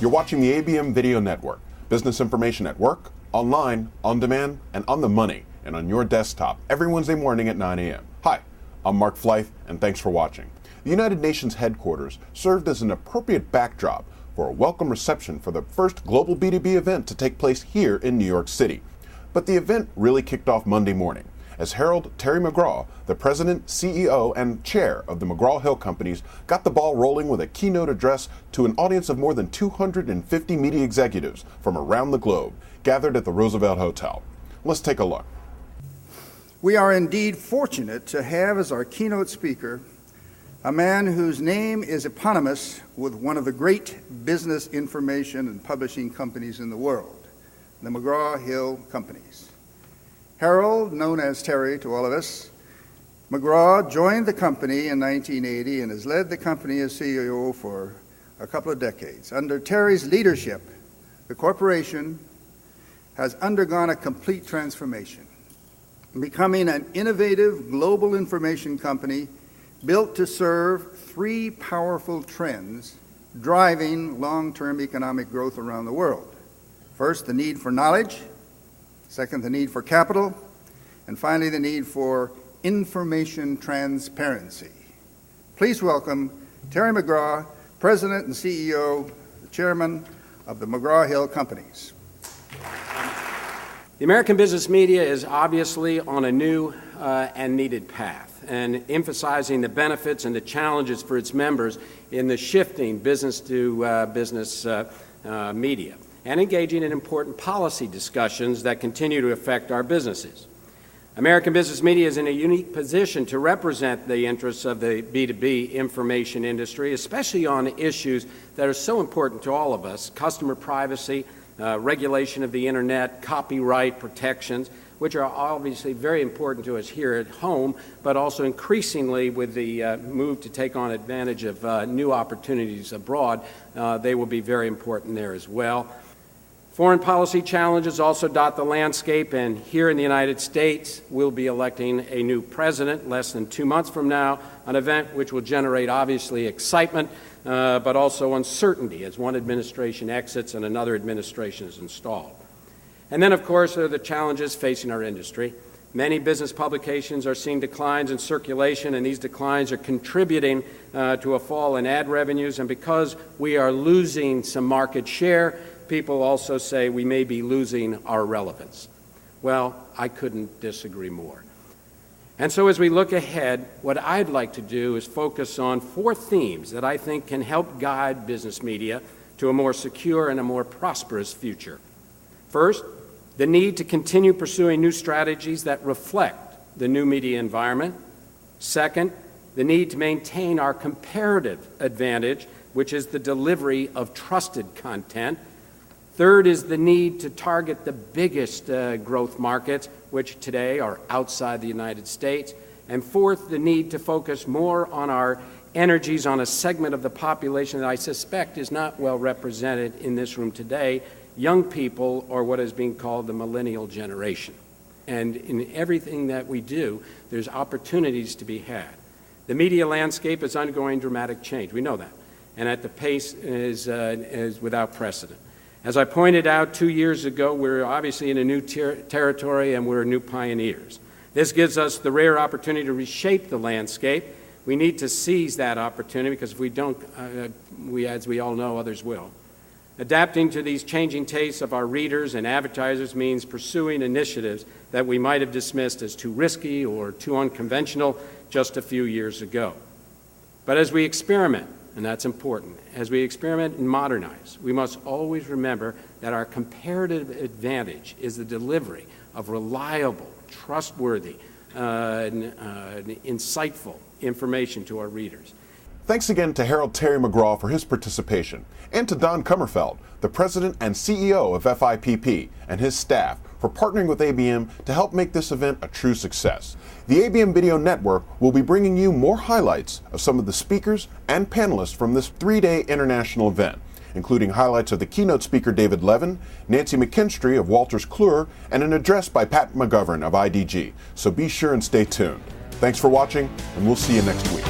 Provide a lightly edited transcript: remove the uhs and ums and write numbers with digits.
You're watching the ABM Video Network. Business information at work, online, on demand, and on the money, and on your desktop every Wednesday morning at 9 a.m. Hi, I'm Mark Fleith, and thanks for watching. The United Nations headquarters served as an appropriate backdrop for a welcome reception for the first global B2B event to take place here in New York City. But the event really kicked off Monday morning, as Harold Terry McGraw, the president, CEO, and chair of the McGraw-Hill Companies, got the ball rolling with a keynote address to an audience of more than 250 media executives from around the globe gathered at the Roosevelt Hotel. Let's take a look. We are indeed fortunate to have as our keynote speaker a man whose name is eponymous with one of the great business information and publishing companies in the world, the McGraw-Hill Companies. Harold, known as Terry to all of us, McGraw joined the company in 1980 and has led the company as CEO for a couple of decades. Under Terry's leadership, the corporation has undergone a complete transformation, becoming an innovative global information company built to serve three powerful trends driving long-term economic growth around the world. First, the need for knowledge. Second, the need for capital. And finally, the need for information transparency. Please welcome Terry McGraw, President and CEO, the Chairman of the McGraw-Hill Companies. The American business media is obviously on a new and needed path, and emphasizing the benefits and the challenges for its members in the shifting business-to-business media, and engaging in important policy discussions that continue to affect our businesses. American business media is in a unique position to represent the interests of the B2B information industry, especially on issues that are so important to all of us: customer privacy, regulation of the internet, copyright protections, which are obviously very important to us here at home, but also increasingly with the move to take on advantage of new opportunities abroad, they will be very important there as well. Foreign policy challenges also dot the landscape, and here in the United States, we'll be electing a new president less than 2 months from now, an event which will generate obviously excitement, but also uncertainty as one administration exits and another administration is installed. And then, of course, there are the challenges facing our industry. Many business publications are seeing declines in circulation, and these declines are contributing to a fall in ad revenues. And because we are losing some market share, people also say we may be losing our relevance. Well, I couldn't disagree more. And so as we look ahead, what I'd like to do is focus on 4 themes that I think can help guide business media to a more secure and a more prosperous future. First, the need to continue pursuing new strategies that reflect the new media environment. Second, the need to maintain our comparative advantage, which is the delivery of trusted content. Third is the need to target the biggest growth markets, which today are outside the United States. And fourth, the need to focus more on our energies on a segment of the population that I suspect is not well represented in this room today: young people, or what is being called the millennial generation. And in everything that we do, there's opportunities to be had. The media landscape is undergoing dramatic change. We know that. And at the pace is without precedent. As I pointed out 2 years ago, we're obviously in a new territory, and we're new pioneers. This gives us the rare opportunity to reshape the landscape. We need to seize that opportunity, because if we don't, as we all know, others will. Adapting to these changing tastes of our readers and advertisers means pursuing initiatives that we might have dismissed as too risky or too unconventional just a few years ago. But as we experiment, and that's important, as we experiment and modernize, we must always remember that our comparative advantage is the delivery of reliable, trustworthy, insightful information to our readers. Thanks again to Harold Terry McGraw for his participation, and to Don Kummerfeld, the president and CEO of FIPP, and his staff for partnering with ABM to help make this event a true success. The ABM Video Network will be bringing you more highlights of some of the speakers and panelists from this 3-day international event, including highlights of the keynote speaker David Levin, Nancy McKinstry of Wolters Kluwer, and an address by Pat McGovern of IDG. So be sure and stay tuned. Thanks for watching, and we'll see you next week.